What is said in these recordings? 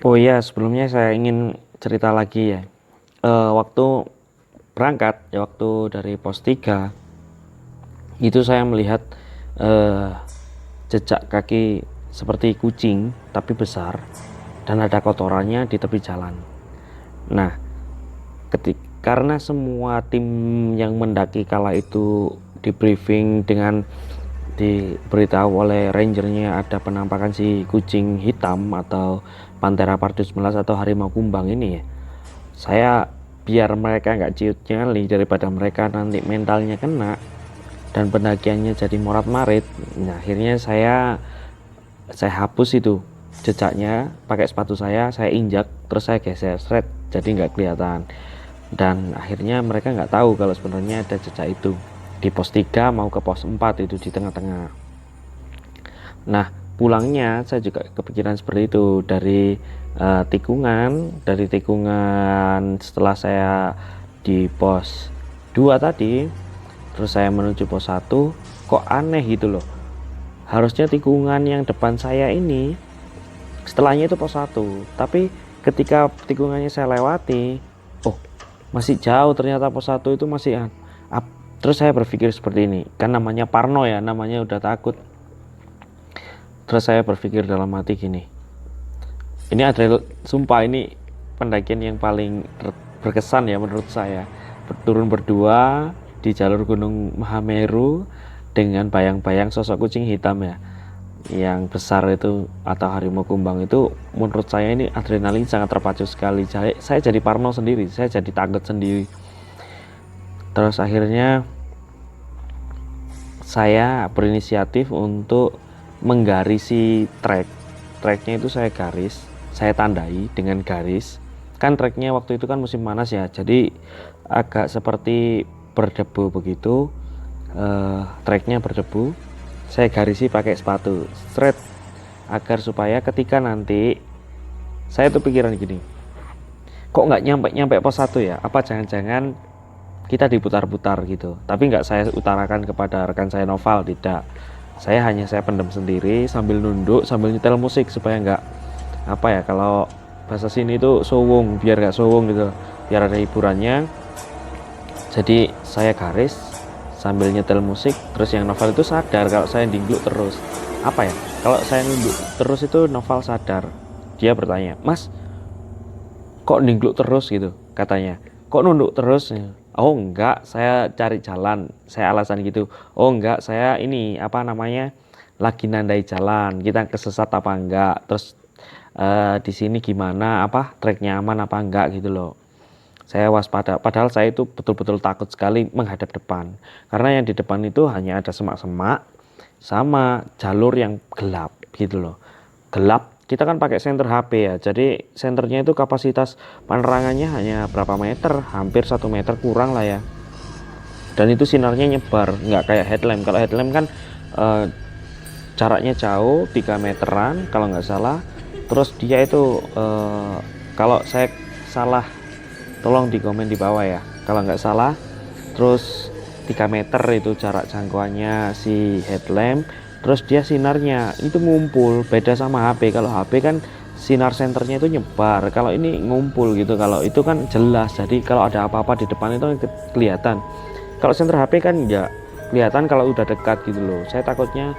Oh iya, sebelumnya saya ingin cerita lagi ya. Waktu berangkat, ya waktu dari pos 3, itu saya melihat eh, jejak kaki seperti kucing, tapi besar, dan ada kotorannya di tepi jalan. Nah, karena semua tim yang mendaki kala itu di briefing dengan diberitahu oleh rangernya ada penampakan si kucing hitam atau Panthera pardus melas atau harimau kumbang ini ya. Saya biar mereka nggak ciut nyali daripada mereka nanti mentalnya kena dan pendakiannya jadi morat-marit. Nah, akhirnya saya hapus itu jejaknya pakai sepatu saya injak terus saya geser seret jadi nggak kelihatan, dan akhirnya mereka nggak tahu kalau sebenarnya ada jejak itu di pos 3 mau ke pos 4 itu di tengah-tengah. Nah, pulangnya saya juga kepikiran seperti itu dari tikungan setelah saya di pos 2 tadi, terus saya menuju pos 1, kok aneh gitu loh. Harusnya tikungan yang depan saya ini setelahnya itu pos 1, tapi ketika tikungannya saya lewati, oh masih jauh, ternyata pos 1 itu masih up. Terus saya berpikir seperti ini, kan namanya parno ya, namanya udah takut. Terus saya berpikir dalam hati gini, ini adalah sumpah ini pendakian yang paling berkesan ya menurut saya. Turun berdua di jalur Gunung Mahameru dengan bayang-bayang sosok kucing hitam ya, yang besar itu atau harimau kumbang itu. Menurut saya ini adrenalin sangat terpacu sekali. Saya jadi parno sendiri, saya jadi takut sendiri. Terus akhirnya saya berinisiatif untuk menggarisi treknya itu saya tandai dengan garis. Kan treknya waktu itu kan musim panas ya, jadi agak seperti berdebu begitu. Treknya berdebu, saya garisi pakai sepatu straight agar supaya ketika nanti saya tuh pikiran gini, kok nggak nyampe pos 1 ya, apa jangan-jangan kita diputar-putar gitu. Tapi nggak saya utarakan kepada rekan saya Noval, tidak. Saya pendam sendiri sambil nunduk sambil nyetel musik supaya nggak apa ya, kalau bahasa sini itu sowong, biar nggak sowong gitu, biar ada hiburannya. Jadi saya garis sambil nyetel musik. Terus yang Noval itu sadar kalau saya dingluk terus, apa ya, kalau saya nunduk terus itu Noval sadar. Dia bertanya, "Mas, kok ningluk terus?" gitu katanya. "Kok nunduk terus?" "Oh enggak, saya cari jalan," saya alasan gitu. "Oh enggak, saya ini apa namanya, lagi nandai jalan, kita kesesat apa enggak, terus di sini gimana, apa treknya aman apa enggak gitu loh." Saya waspada, padahal saya itu betul-betul takut sekali menghadap depan, karena yang di depan itu hanya ada semak-semak sama jalur yang gelap gitu loh. Gelap, kita kan pakai senter HP ya, jadi senternya itu kapasitas penerangannya hanya berapa meter, hampir 1 meter kurang lah ya, dan itu sinarnya nyebar, nggak kayak headlamp. Kalau headlamp kan eh, jaraknya jauh 3 meteran kalau nggak salah. Terus dia itu kalau saya salah tolong di komen di bawah ya kalau nggak salah. Terus 3 meter itu jarak jangkauannya si headlamp. Terus dia sinarnya itu ngumpul, beda sama HP. Kalau HP kan sinar senternya itu nyebar, kalau ini ngumpul gitu. Kalau itu kan jelas, jadi kalau ada apa-apa di depan itu kelihatan. Kalau senter HP kan nggak kelihatan kalau udah dekat gitu loh. Saya takutnya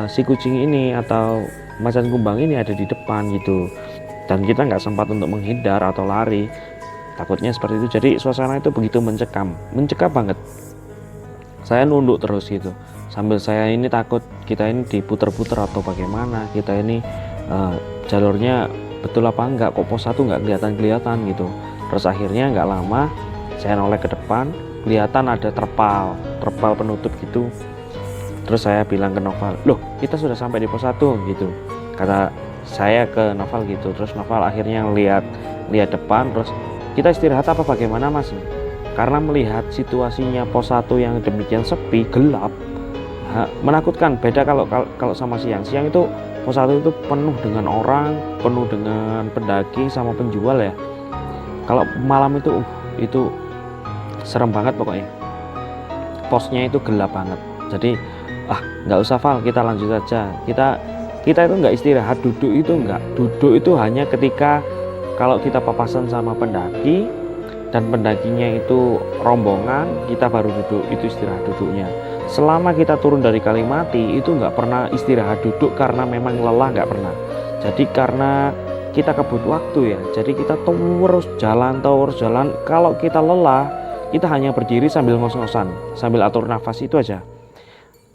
si kucing ini atau macan kumbang ini ada di depan gitu, dan kita nggak sempat untuk menghindar atau lari, takutnya seperti itu. Jadi suasana itu begitu mencekam banget. Saya nunduk terus gitu sambil saya ini takut kita ini diputer-puter atau bagaimana, kita ini jalurnya betul apa enggak, kok pos 1 nggak kelihatan gitu. Terus akhirnya nggak lama saya noleh ke depan, kelihatan ada terpal penutup gitu. Terus saya bilang ke Noval, "Loh, kita sudah sampai di pos 1 gitu," kata saya ke Noval gitu. Terus Noval akhirnya lihat depan, terus, "Kita istirahat apa bagaimana Mas?" Karena melihat situasinya pos 1 yang demikian sepi, gelap, menakutkan. Beda kalau sama siang itu pos 1 itu penuh dengan orang, penuh dengan pendaki sama penjual ya. Kalau malam itu serem banget pokoknya. Posnya itu gelap banget. Jadi nggak usah Val, kita lanjut aja, kita Kita itu nggak istirahat, duduk itu nggak. Duduk itu hanya ketika kalau kita papasan sama pendaki dan pendakinya itu rombongan, kita baru duduk, itu istirahat duduknya. Selama kita turun dari Kalimati itu nggak pernah istirahat duduk karena memang lelah, nggak pernah. Jadi karena kita kebut waktu ya, jadi kita terus jalan. Kalau kita lelah, kita hanya berdiri sambil ngos-ngosan, sambil atur nafas itu aja.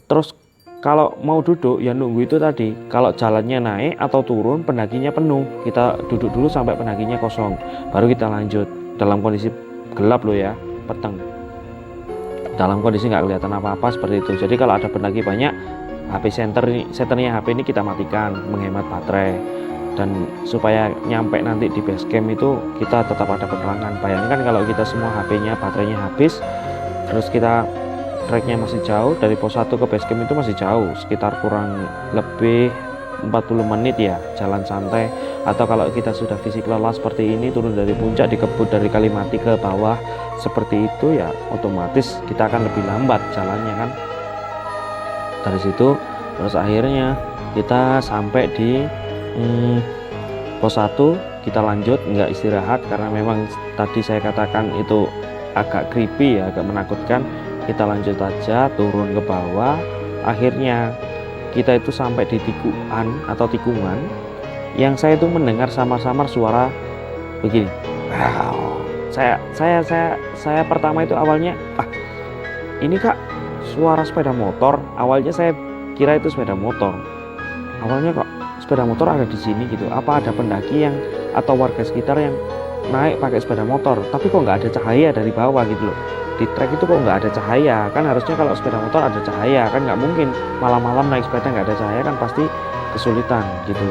Terus kalau mau duduk ya nunggu itu tadi, kalau jalannya naik atau turun pendakinya penuh, kita duduk dulu sampai pendakinya kosong, baru kita lanjut dalam kondisi gelap loh ya, peteng, dalam kondisi nggak kelihatan apa-apa seperti itu. Jadi kalau ada pendaki banyak, HP senternya HP ini kita matikan, menghemat baterai, dan supaya nyampe nanti di base camp itu kita tetap ada penerangan. Bayangkan kalau kita semua HP-nya baterainya habis, terus kita treknya masih jauh, dari pos 1 ke base camp itu masih jauh, sekitar kurang lebih 40 menit ya, jalan santai. Atau kalau kita sudah fisik lelah seperti ini, turun dari puncak, dikebut dari Kalimati ke bawah seperti itu ya, otomatis kita akan lebih lambat jalannya kan. Dari situ terus akhirnya kita sampai di pos 1, kita lanjut, nggak istirahat karena memang tadi saya katakan itu agak creepy ya, agak menakutkan. Kita lanjut aja, turun ke bawah. Akhirnya kita itu sampai di tikungan yang saya itu mendengar samar-samar suara begini. Wow. Saya pertama itu awalnya, ini kak suara sepeda motor. Awalnya saya kira itu sepeda motor. Awalnya kok sepeda motor ada di sini gitu. Apa ada pendaki yang atau warga sekitar yang naik pakai sepeda motor? Tapi kok nggak ada cahaya dari bawah gitu loh. Di trek itu kok nggak ada cahaya, kan harusnya kalau sepeda motor ada cahaya, kan nggak mungkin malam-malam naik sepeda nggak ada cahaya, kan pasti kesulitan gitu.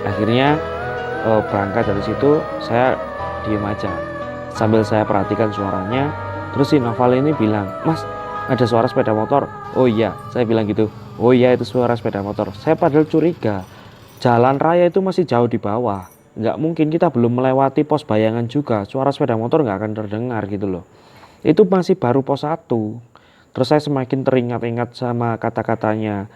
Akhirnya berangkat dari situ, saya diem aja sambil saya perhatikan suaranya. Terus si Noval ini bilang, mas ada suara sepeda motor. Oh iya, saya bilang gitu, oh iya itu suara sepeda motor. Saya padahal curiga, jalan raya itu masih jauh di bawah, nggak mungkin, kita belum melewati pos bayangan juga, suara sepeda motor nggak akan terdengar gitu loh. Itu masih baru pos 1. Terus saya semakin teringat-ingat sama kata-katanya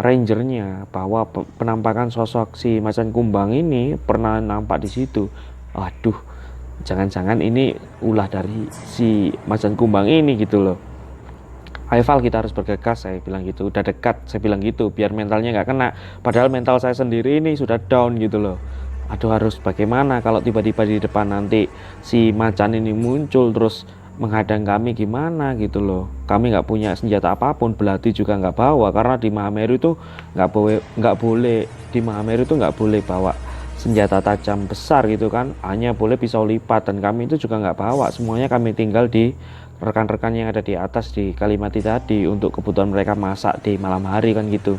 rangernya, bahwa penampakan sosok si macan kumbang ini pernah nampak di situ. Aduh, jangan-jangan ini ulah dari si macan kumbang ini gitu loh. Ayo Val, kita harus bergegas, saya bilang gitu. Udah dekat, saya bilang gitu, biar mentalnya nggak kena. Padahal mental saya sendiri ini sudah down gitu loh. Aduh, harus bagaimana kalau tiba-tiba di depan nanti si macan ini muncul terus menghadang kami, gimana gitu loh. Kami nggak punya senjata apapun, belati juga nggak bawa, karena di Mahameru itu nggak boleh di Mahameru itu nggak boleh bawa senjata tajam besar gitu kan, hanya boleh pisau lipat, dan kami itu juga nggak bawa, semuanya kami tinggal di rekan-rekan yang ada di atas di Kalimati tadi untuk kebutuhan mereka masak di malam hari kan gitu.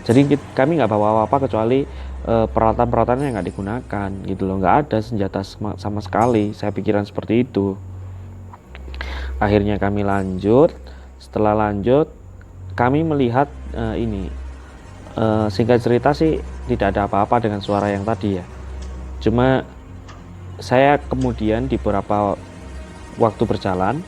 Jadi kami nggak bawa apa-apa kecuali peralatan-peralatannya nggak digunakan gitu loh, nggak ada senjata sama sekali. Saya pikiran seperti itu. Akhirnya kami lanjut. Setelah lanjut kami melihat singkat cerita sih tidak ada apa-apa dengan suara yang tadi ya. Cuma saya kemudian di beberapa waktu berjalan,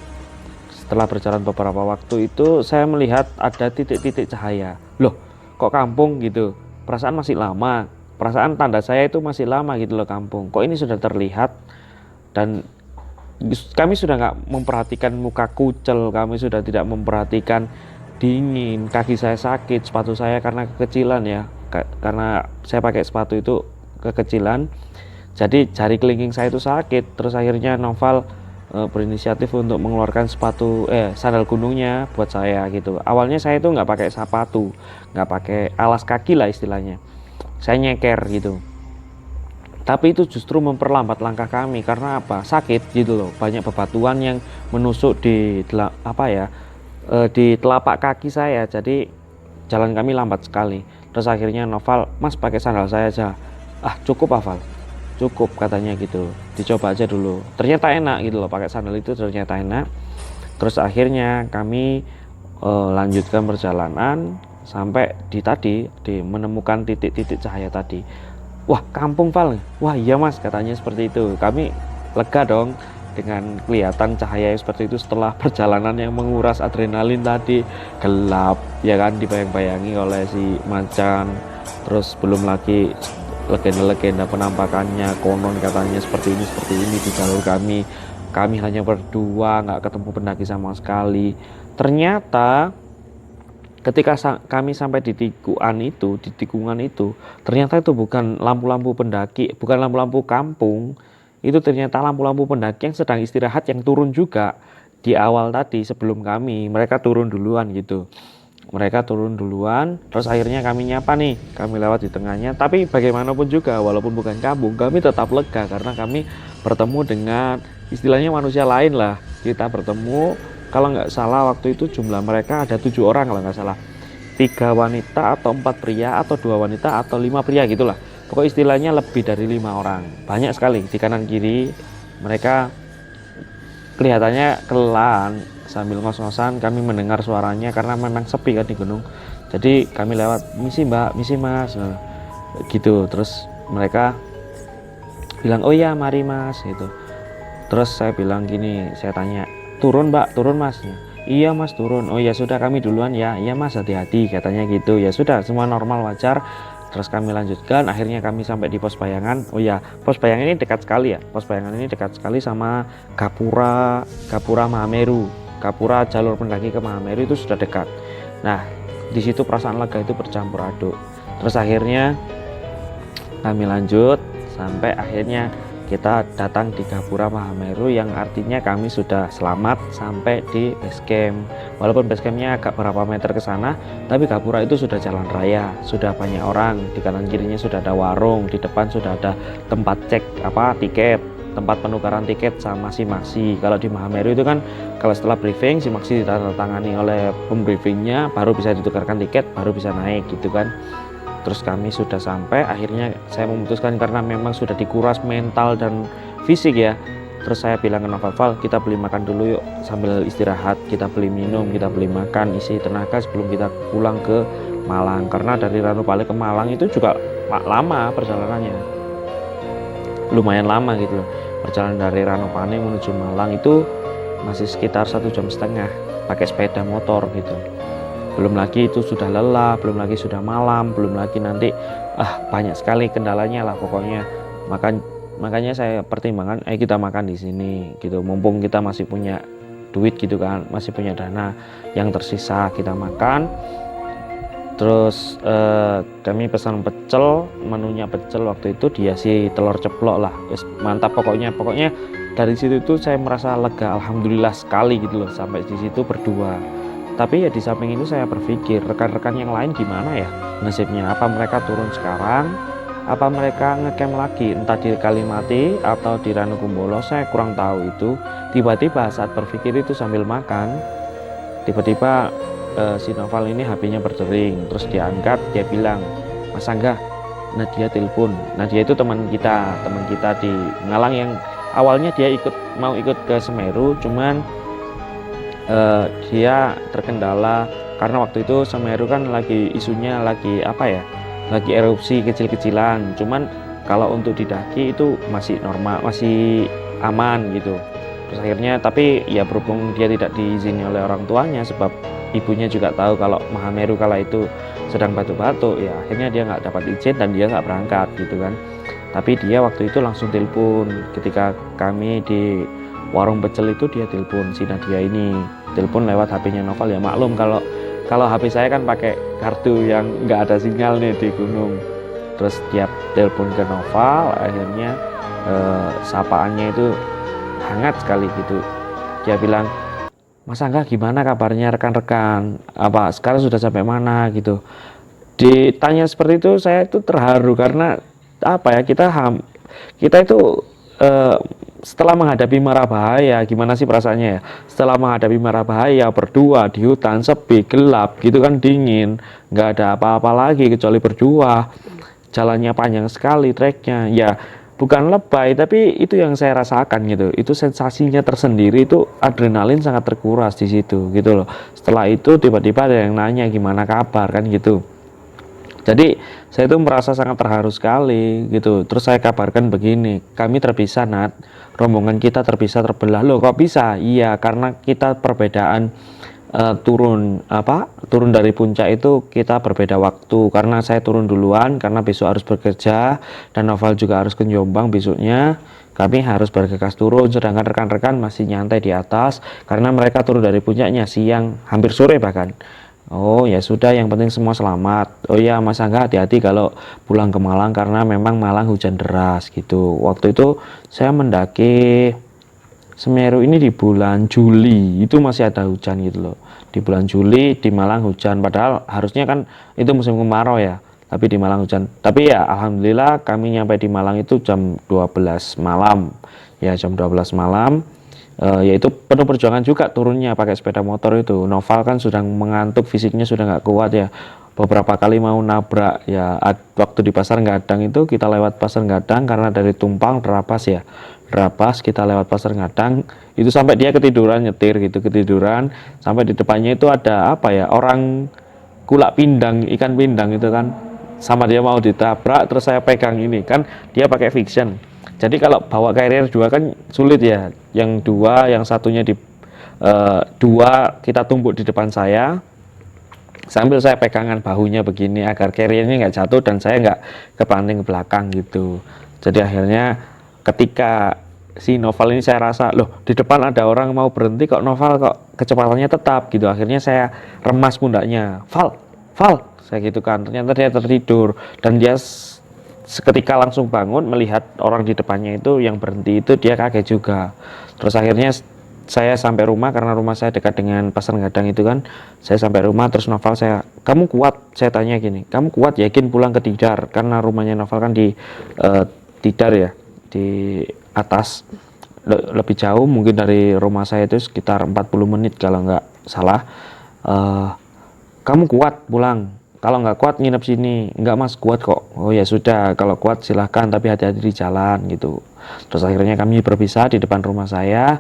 setelah berjalan beberapa waktu itu saya melihat ada titik-titik cahaya. Loh, kok kampung gitu? Perasaan masih lama. Perasaan tanda saya itu masih lama gitu loh, kampung. Kok ini sudah terlihat? Dan kami sudah nggak memperhatikan muka kucel, kami sudah tidak memperhatikan dingin, kaki saya sakit, sepatu saya karena kekecilan ya, karena saya pakai sepatu itu kekecilan, jadi jari kelingking saya itu sakit. Terus akhirnya Noval berinisiatif untuk mengeluarkan sandal gunungnya buat saya gitu. Awalnya saya itu nggak pakai sepatu, nggak pakai alas kaki lah istilahnya, saya nyeker gitu. Tapi itu justru memperlambat langkah kami, karena apa? Sakit gitu loh, banyak bebatuan yang menusuk di di telapak kaki saya, jadi jalan kami lambat sekali. Terus akhirnya Noval, mas pakai sandal saya aja. Cukup Val, cukup katanya gitu, dicoba aja dulu, ternyata enak gitu loh, pakai sandal itu ternyata enak. Terus akhirnya kami lanjutkan perjalanan sampai menemukan titik-titik cahaya tadi. Wah, kampung Val. Wah iya mas, katanya seperti itu. Kami lega dong dengan kelihatan cahaya seperti itu setelah perjalanan yang menguras adrenalin tadi. Gelap ya kan, dibayang-bayangi oleh si macan Terus belum lagi legenda-legenda penampakannya, konon katanya seperti ini di jalur kami hanya berdua, nggak ketemu pendaki sama sekali. Ternyata ketika kami sampai di tikungan itu, ternyata itu bukan lampu-lampu pendaki, bukan lampu-lampu kampung, itu ternyata lampu-lampu pendaki yang sedang istirahat, yang turun juga di awal tadi sebelum kami. Mereka turun duluan gitu. Mereka turun duluan, terus akhirnya kami nyapa nih, kami lewat di tengahnya. Tapi bagaimanapun juga, walaupun bukan kampung, kami tetap lega karena kami bertemu dengan istilahnya manusia lain lah. Kita bertemu, kalau nggak salah waktu itu jumlah mereka ada 7 orang kalau nggak salah, 3 wanita atau 4 pria atau 2 wanita atau 5 pria gitulah. Pokok istilahnya lebih dari 5 orang, banyak sekali di kanan kiri. Mereka kelihatannya kelelahan, sambil ngos-ngosan kami mendengar suaranya karena memang sepi kan di gunung. Jadi kami lewat, misi mbak, misi mas, nah, gitu. Terus mereka bilang oh ya mari mas gitu. Terus saya bilang gini, saya tanya turun mbak, turun mas, iya mas turun, oh ya sudah kami duluan ya, iya mas hati-hati katanya gitu. Ya sudah, semua normal wajar. Terus kami lanjutkan, akhirnya kami sampai di pos bayangan. Oh ya, pos bayangan ini dekat sekali ya. Pos bayangan ini dekat sekali sama Gapura Mahameru. Gapura jalur pendaki ke Mahameru itu sudah dekat. Nah, di situ perasaan lega itu bercampur aduk. Terus akhirnya kami lanjut sampai akhirnya kita datang di Gapura Mahameru, yang artinya kami sudah selamat sampai di base camp. Walaupun base campnya agak berapa meter ke sana, tapi Gapura itu sudah jalan raya, sudah banyak orang, di kanan kirinya sudah ada warung, di depan sudah ada tempat cek tiket, tempat penukaran tiket sama simaksi. Kalau di Mahameru itu kan kalau setelah briefing simaksi ditandatangani oleh pembriefingnya, baru bisa ditukarkan tiket, baru bisa naik gitu kan. Terus kami sudah sampai, akhirnya saya memutuskan karena memang sudah dikuras mental dan fisik ya. Terus saya bilang ke Noval, kita beli makan dulu yuk sambil istirahat, kita beli minum, kita beli makan, isi tenaga sebelum kita pulang ke Malang. Karena dari Ranupane ke Malang itu juga lama perjalanannya, lumayan lama gitu loh. Perjalanan dari Ranupane menuju Malang itu masih sekitar 1,5 jam pakai sepeda motor gitu. Belum lagi itu sudah lelah, belum lagi sudah malam, belum lagi nanti banyak sekali kendalanya lah pokoknya. Makanya saya pertimbangkan kita makan di sini gitu, mumpung kita masih punya duit gitu kan, masih punya dana yang tersisa, kita makan. Terus kami pesan pecel, menunya pecel waktu itu dihiasi telur ceplok lah. Mantap pokoknya dari situ tuh saya merasa lega, alhamdulillah sekali gitu loh, sampai di situ berdua. Tapi ya di samping itu saya berpikir rekan-rekan yang lain gimana ya nasibnya, apa mereka turun sekarang, apa mereka ngecamp lagi entah di Kalimati atau di Ranukumbolo, saya kurang tahu itu. Tiba-tiba saat berpikir itu sambil makan, tiba-tiba si Noval ini HP-nya berdering, terus dia angkat, dia bilang, Mas Angga, Nadia telepon. Nadia itu teman kita di Ngalang yang awalnya dia mau ikut ke Semeru, cuman dia terkendala karena waktu itu Semeru kan lagi isunya lagi lagi erupsi kecil-kecilan. Cuman kalau untuk didaki itu masih normal, masih aman gitu. Terus akhirnya, tapi ya berhubung dia tidak diizini oleh orang tuanya, sebab ibunya juga tahu kalau Mahameru kala itu sedang batuk-batuk, ya akhirnya dia nggak dapat izin dan dia nggak berangkat gitu kan. Tapi dia waktu itu langsung telepon ketika kami di warung pecel itu, dia telepon si Nadia ini, telepon lewat HP-nya Noval. Ya maklum kalau HP saya kan pakai kartu yang nggak ada sinyal nih di gunung. Terus dia telepon ke Noval, akhirnya sapaannya itu hangat sekali gitu. Dia bilang, Mas Angga gimana kabarnya rekan-rekan, apa sekarang sudah sampai mana gitu. Ditanya seperti itu saya itu terharu karena kita itu setelah menghadapi mara bahaya, gimana sih perasaannya ya? Setelah menghadapi mara bahaya berdua di hutan sepi, gelap gitu kan, dingin, nggak ada apa-apa lagi kecuali berdua. Jalannya panjang sekali treknya, ya bukan lebay tapi itu yang saya rasakan gitu. Itu sensasinya tersendiri, itu adrenalin sangat terkuras di situ gitu loh. Setelah itu tiba-tiba ada yang nanya gimana kabar kan gitu. Jadi saya itu merasa sangat terharu sekali gitu. Terus saya kabarkan begini, kami terpisah rombongan kita terpisah, terbelah. Loh kok bisa? Iya karena kita perbedaan turun dari puncak itu kita berbeda waktu, karena saya turun duluan karena besok harus bekerja dan Noval juga harus ke Jombang besoknya. Kami harus bergegas turun, sedangkan rekan-rekan masih nyantai di atas karena mereka turun dari puncaknya siang, hampir sore bahkan. Oh ya sudah, yang penting semua selamat. Oh ya Mas Angga, hati-hati kalau pulang ke Malang karena memang Malang hujan deras gitu. Waktu itu saya mendaki Semeru ini di bulan Juli, itu masih ada hujan gitu loh. Di bulan Juli di Malang hujan, padahal harusnya kan itu musim kemarau ya, tapi di Malang hujan. Tapi ya alhamdulillah kami nyampe di Malang itu jam 12 malam. Ya jam 12 malam. Yaitu penuh perjuangan juga turunnya pakai sepeda motor itu. Noval kan sudah mengantuk, fisiknya sudah nggak kuat ya. Beberapa kali mau nabrak ya, waktu di Pasar Gadang itu kita lewat Pasar Gadang karena dari Tumpang Terapas ya. Terapas kita lewat Pasar Gadang itu sampai dia ketiduran nyetir gitu, ketiduran sampai di depannya itu ada apa ya, orang kulak pindang, ikan pindang itu kan, sama dia mau ditabrak, terus saya pegang ini kan, dia pakai fiction. Jadi kalau bawa carrier dua kan sulit ya, yang dua, yang satunya di dua kita tumpuk di depan saya, sambil saya pegangan bahunya begini agar carriernya nggak jatuh dan saya nggak kebanting ke belakang gitu. Jadi akhirnya ketika si Noval ini saya rasa, loh di depan ada orang mau berhenti kok Noval kok kecepatannya tetap gitu. Akhirnya saya remas pundaknya, Val, saya gitu kan. Ternyata dia tertidur dan dia seketika langsung bangun melihat orang di depannya itu yang berhenti itu, dia kaget juga. Terus akhirnya saya sampai rumah karena rumah saya dekat dengan Pasar Gadang itu kan. Saya sampai rumah terus Noval kamu kuat? Saya tanya gini, kamu kuat yakin pulang ke Tidar? Karena rumahnya Noval kan di Tidar ya, di atas, lebih jauh mungkin dari rumah saya itu sekitar 40 menit kalau nggak salah. Kamu kuat pulang? Kalau nggak kuat nginep sini. Nggak Mas, kuat kok. Oh ya sudah, kalau kuat silahkan tapi hati-hati di jalan gitu. Terus akhirnya kami berpisah di depan rumah saya.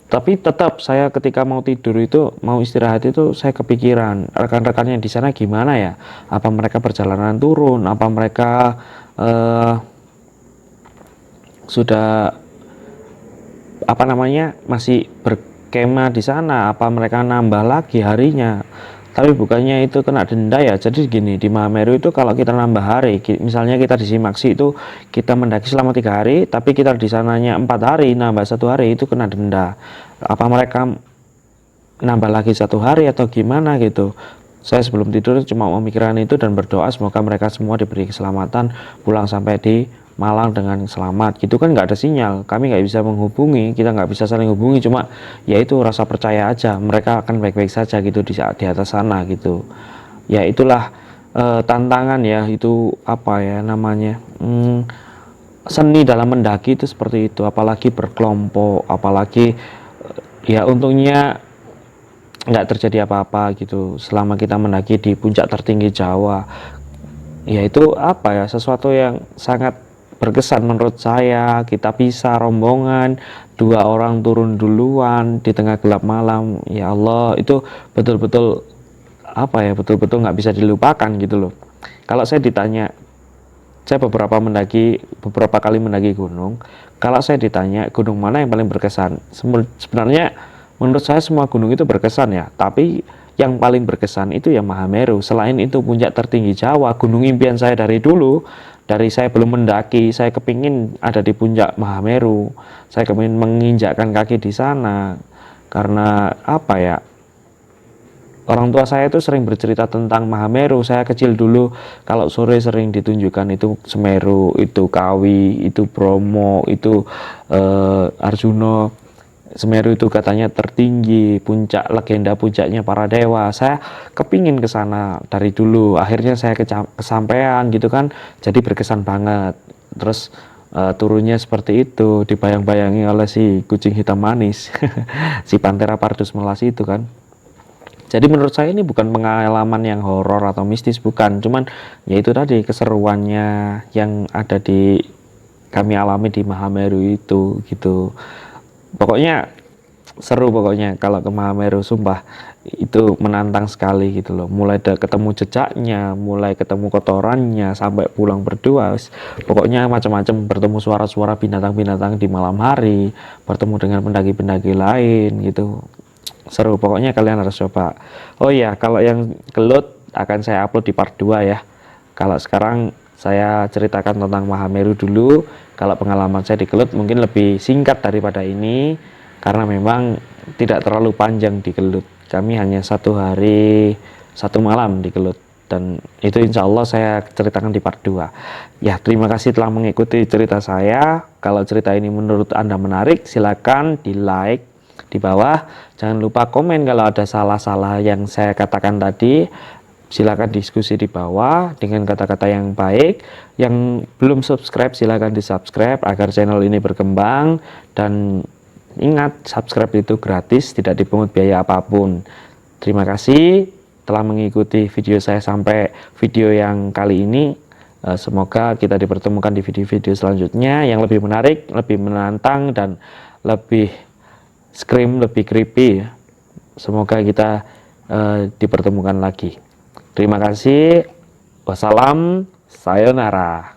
Tapi tetap saya ketika mau tidur itu, mau istirahat itu, saya kepikiran rekan-rekannya di sana gimana ya, apa mereka perjalanan turun, apa mereka sudah apa namanya masih berkemah di sana, apa mereka nambah lagi harinya. Tapi bukannya itu kena denda ya. Jadi gini, di Mahameru itu kalau kita nambah hari, misalnya kita di Simaksi itu kita mendaki selama 3 hari, tapi kita di sananya 4 hari, nambah 1 hari itu kena denda. Apa mereka nambah lagi 1 hari atau gimana gitu? Saya sebelum tidur cuma memikirkan itu dan berdoa semoga mereka semua diberi keselamatan pulang sampai di Malang dengan selamat. Gitu kan nggak ada sinyal, kami nggak bisa menghubungi, kita nggak bisa saling hubungi, cuma ya itu rasa percaya aja mereka akan baik-baik saja gitu di atas sana gitu. Ya itulah tantangan ya, itu apa ya namanya, seni dalam mendaki itu seperti itu, apalagi berkelompok, apalagi ya untungnya nggak terjadi apa-apa gitu selama kita mendaki di puncak tertinggi Jawa. Ya itu apa ya, sesuatu yang sangat berkesan menurut saya. Kita pisah rombongan, 2 orang turun duluan di tengah gelap malam, ya Allah itu betul-betul apa ya, betul-betul nggak bisa dilupakan gitu loh. Kalau saya ditanya, saya beberapa kali mendaki gunung, kalau saya ditanya gunung mana yang paling berkesan, sebenarnya menurut saya semua gunung itu berkesan ya, tapi yang paling berkesan itu ya Mahameru. Selain itu puncak tertinggi Jawa, gunung impian saya dari dulu, dari saya belum mendaki, saya kepingin ada di puncak Mahameru, saya kepingin menginjakkan kaki di sana. Karena apa ya, orang tua saya itu sering bercerita tentang Mahameru. Saya kecil dulu kalau sore sering ditunjukkan itu Semeru, itu Kawi, itu Bromo, itu Arjuno. Semeru itu katanya tertinggi, puncak, legenda puncaknya para dewa. Saya kepingin ke sana dari dulu. Akhirnya saya kesampaian gitu kan, jadi berkesan banget. Terus turunnya seperti itu, dibayang-bayangi oleh si kucing hitam manis, si Panthera pardus melas itu kan. Jadi menurut saya ini bukan pengalaman yang horor atau mistis, bukan. Cuman ya itu tadi keseruannya yang ada di kami alami di Mahameru itu gitu. Pokoknya seru pokoknya kalau ke Mahameru, sumpah itu menantang sekali gitu loh. Mulai ketemu jejaknya, mulai ketemu kotorannya, sampai pulang berdua, pokoknya macam-macam, bertemu suara-suara binatang-binatang di malam hari, bertemu dengan pendaki-pendaki lain gitu. seru, pokoknya kalian harus coba. Oh iya, kalau yang gelut akan saya upload di part 2 ya. Kalau sekarang saya ceritakan tentang Mahameru dulu. Kalau pengalaman saya di gelut mungkin lebih singkat daripada ini, karena memang tidak terlalu panjang di gelut. Kami hanya 1 hari 1 malam di gelut, dan itu insya Allah saya ceritakan di part 2 ya. Terima kasih telah mengikuti cerita saya. Kalau cerita ini menurut Anda menarik, silakan di like di bawah. Jangan lupa komen kalau ada salah-salah yang saya katakan tadi. Silakan diskusi di bawah dengan kata-kata yang baik. Yang belum subscribe silakan di subscribe agar channel ini berkembang. Dan ingat, subscribe itu gratis, tidak dipungut biaya apapun. Terima kasih telah mengikuti video saya sampai video yang kali ini. Semoga kita dipertemukan di video-video selanjutnya yang lebih menarik, lebih menantang, dan lebih scream, lebih creepy. Semoga kita dipertemukan lagi. Terima kasih. Wassalam, sayonara.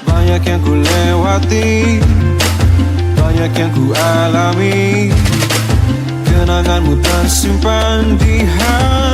Banyak yang ku lewati, banyak yang ku alami, kenanganmu tersimpan di hati.